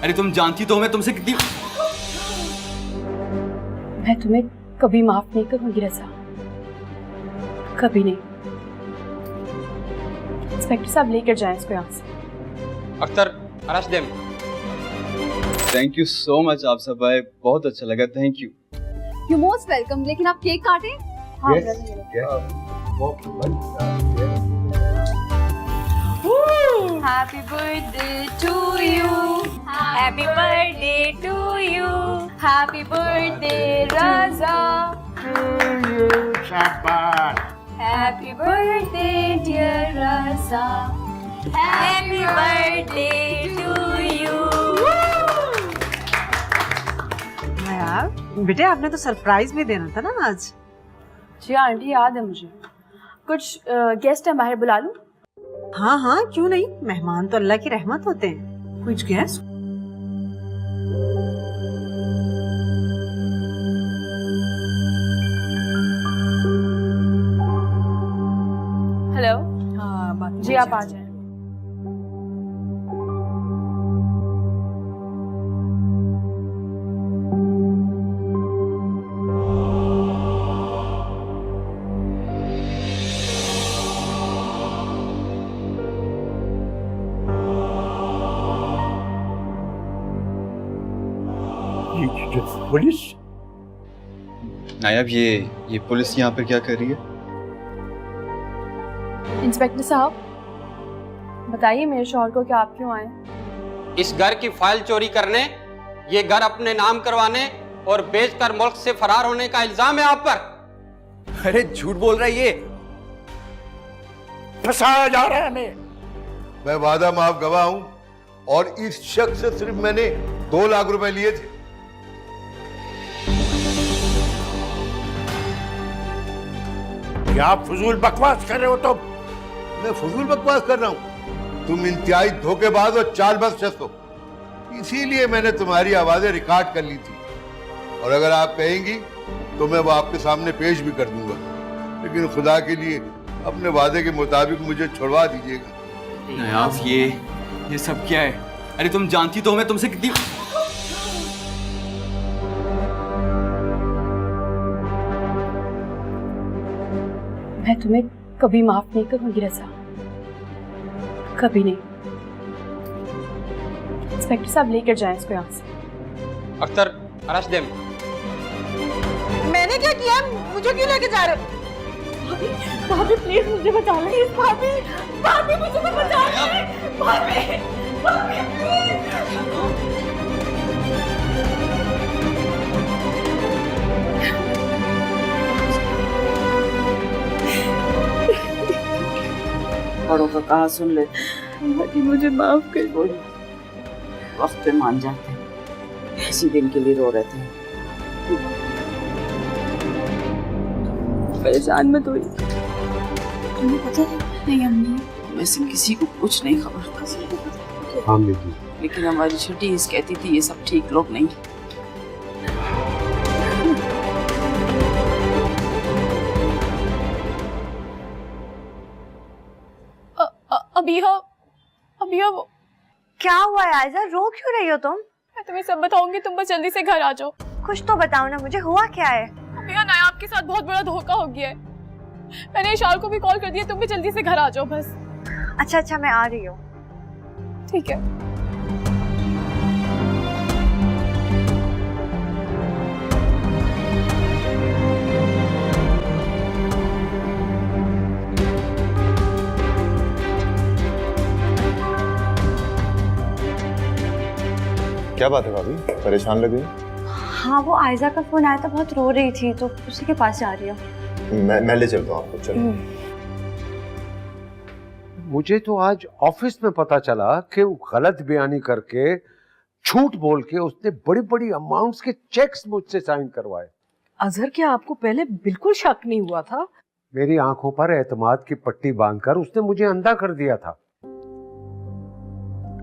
अरे तुम जानती तो मैं तुमसे कितनी। मैं तुम्हें कभी माफ नहीं करूंगी रज़ा, कभी नहीं। इंस्पेक्टर साहब लेकर जाएं इसको यहाँ से। Akhtar, arrest them. Thank you so much आप सब भाई, बहुत अच्छा लगा, thank you. You most welcome. लेकिन आप केक काटें? हाँ, happy birthday to you, happy birthday to you, happy birthday Raza, happy birthday dear Raza, happy birthday to you. यार बेटे, आपने तो सरप्राइज भी देना था ना आज। जी आंटी, याद है मुझे। कुछ गेस्ट है, बाहर बुला लूं? हाँ हाँ, क्यों नहीं, मेहमान तो अल्लाह की रहमत होते हैं। कुछ गेस्ट? हेलो। हाँ बात जी आप आ जाएं। पुलिस? नायब, ये पुलिस यहाँ पर क्या कर रही है? इंस्पेक्टर साहब बताइए, मेरे शौहर को क्या आप क्यों आए? इस घर की फाइल चोरी करने, ये घर अपने नाम करवाने और बेचकर मुल्क से फरार होने का इल्जाम है आप पर। अरे झूठ बोल रहा है ये। फंसाया जा रहा है हमें। मैं वादा माफ गवाह हूं और इस शख्स से सिर्फ मैंने 2 लाख रुपए लिए थे। क्या आप फजूल बकवास कर रहे हो? तुम? मैं फजूल बकवास कर रहा हूं? तुम इंतहाई धोखेबाज और चालबाज शख्स हो, इसीलिए मैंने तुम्हारी आवाजें रिकॉर्ड कर ली थी। और अगर आप कहेंगी तो मैं वो आपके सामने पेश भी कर दूंगा, लेकिन खुदा के लिए अपने वादे के मुताबिक मुझे छुड़वा दीजिएगा। नायाब, ये सब क्या है? अरे तुम जानती तो मैं तुमसे कितनी। मैं तुम्हें कभी माफ नहीं करूंगी रज़ा, कभी नहीं। इंस्पेक्टर साहब लेकर जाएं इसको यहाँ से। Akhtar, arrest them. मैंने क्या किया? मुझे क्यों लेके जा रहे हो? भाभी, भाभी प्लीज मुझे बचा लीजिए। भाभी, भाभी मुझे तो बचा लीजिए। भाभी, भाभी प्लीज। बड़ों का कहा सुन ले। मुझे माफ कर दो। वक्त पे मान जाते हैं, इसी दिन के लिए रो रहे थे। परेशान मत होइए। तुम्हें पता है? नहीं अम्मी, वैसे किसी को कुछ नहीं खबर। हाँ बेटी। लेकिन हमारी छोटी इस कहती थी ये सब ठीक लोग नहीं। अभी हो क्या हुआ है आयजा? रो क्यों रही हो तुम? मैं तुम्हें सब बताऊंगी, तुम बस जल्दी से घर आ जाओ। कुछ तो बताओ ना मुझे, हुआ क्या है? अभी नायाब के साथ बहुत बड़ा धोखा हो गया है। मैंने इशार को भी कॉल कर दिया, तुम भी जल्दी से घर आ जाओ बस। अच्छा मैं आ रही हूँ। ठीक है। क्या बात है भाभी, परेशान लग गई? हाँ, वो आयजा का फोन आया था, बहुत रो रही थी तो उसी के पास जा रही हूँ। मैं ले चलता हूँ आपको। चलो। मुझे तो आज ऑफिस में पता चला कि वो गलत बयानी करके, झूठ बोल के उसने बड़ी बड़ी अमाउंट्स के चेक्स मुझसे साइन करवाए। अजहर, क्या आपको पहले बिल्कुल शक नहीं हुआ था? मेरी आंखों पर एतमाद की पट्टी बांधकर उसने मुझे अंधा कर दिया था।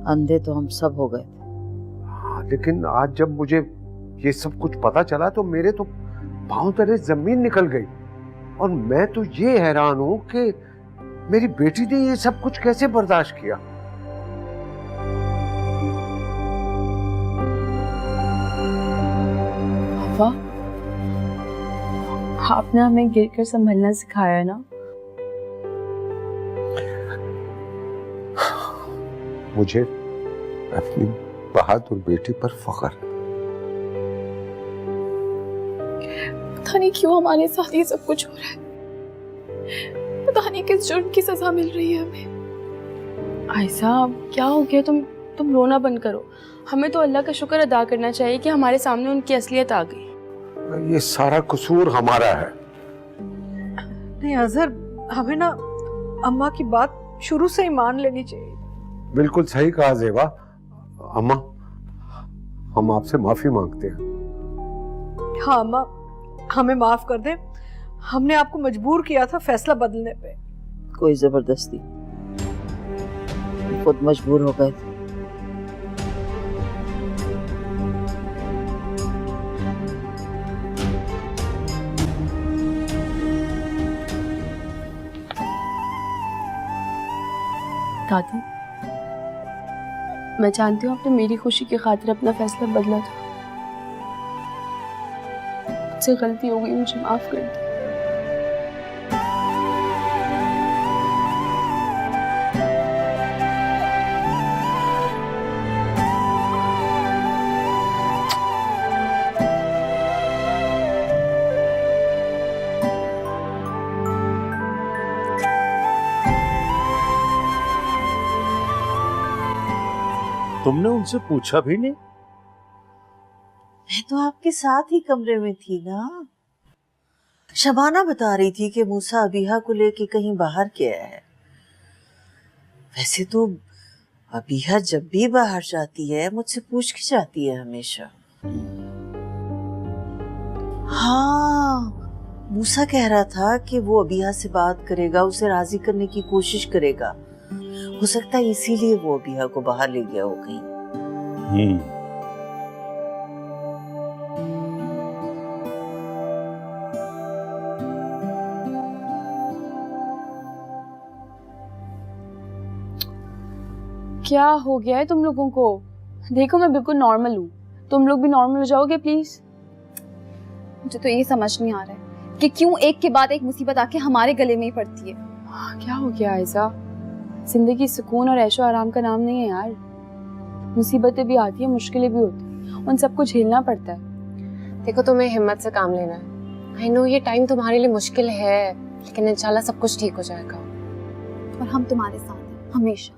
अंधे तो हम सब हो गए। हाँ, लेकिन आज जब मुझे ये सब कुछ पता चला तो मेरे तो पांव तले जमीन निकल गई। और मैं तो ये हैरान हूं कि मेरी बेटी ने ये सब कुछ कैसे बर्दाश्त किया। पापा, आपने हमें गिरकर संभलना सिखाया है ना। मुझे अपनी बहादुर बेटी पर फख्र है। पता नहीं क्यों हमारे साथ ये सब कुछ हो रहा है। पता नहीं किस जुर्म की सजा मिल रही है हमें। आयशा, क्या हो गया? तुम रोना बंद करो। हमें तो अल्लाह का शुक्र अदा करना चाहिए कि हमारे सामने उनकी असलियत आ गई। ये सारा कसूर हमारा है। नहीं अजहर, हमें ना अम्मा की बात शुरू से ही मान लेनी चाहिए। बिल्कुल सही कहा ज़ेबा। अम्मा, हम आपसे माफी मांगते हैं। हाँ अम्मा, हमें माफ कर दें। हमने आपको मजबूर किया था फैसला बदलने पे। कोई जबरदस्ती, खुद मजबूर हो गए थे। दादी, मैं जानती हूँ आपने मेरी खुशी की खातिर अपना फैसला बदला था। मुझसे गलती हो गई, मुझे माफ कर दो। तुमने उनसे पूछा भी नहीं? मैं तो आपके साथ ही कमरे में थी ना। शबाना बता रही थी कि मूसा अबीहा को लेके कहीं बाहर गया है। वैसे तो अबीहा जब भी बाहर जाती है मुझसे पूछ के जाती है हमेशा। हाँ, मूसा कह रहा था कि वो अबीहा से बात करेगा, उसे राजी करने की कोशिश करेगा। हो सकता है इसीलिए वो अबीहा को बाहर ले गया हो कहीं। क्या हो गया है तुम लोगों को? देखो, मैं बिल्कुल नॉर्मल हूँ। तुम लोग भी नॉर्मल हो जाओगे प्लीज। मुझे तो ये समझ नहीं आ रहा है कि क्यों एक के बाद एक मुसीबत आके हमारे गले में ही पड़ती है। क्या हो गया आयशा? जिंदगी सुकून और ऐशो आराम का नाम नहीं है यार। मुसीबतें भी आती है, मुश्किलें भी होती हैं, उन सबको झेलना पड़ता है। देखो, तुम्हें हिम्मत से काम लेना है। आई नो ये टाइम तुम्हारे लिए मुश्किल है, लेकिन इंशाल्लाह सब कुछ ठीक हो जाएगा। और हम तुम्हारे साथ हैं हमेशा।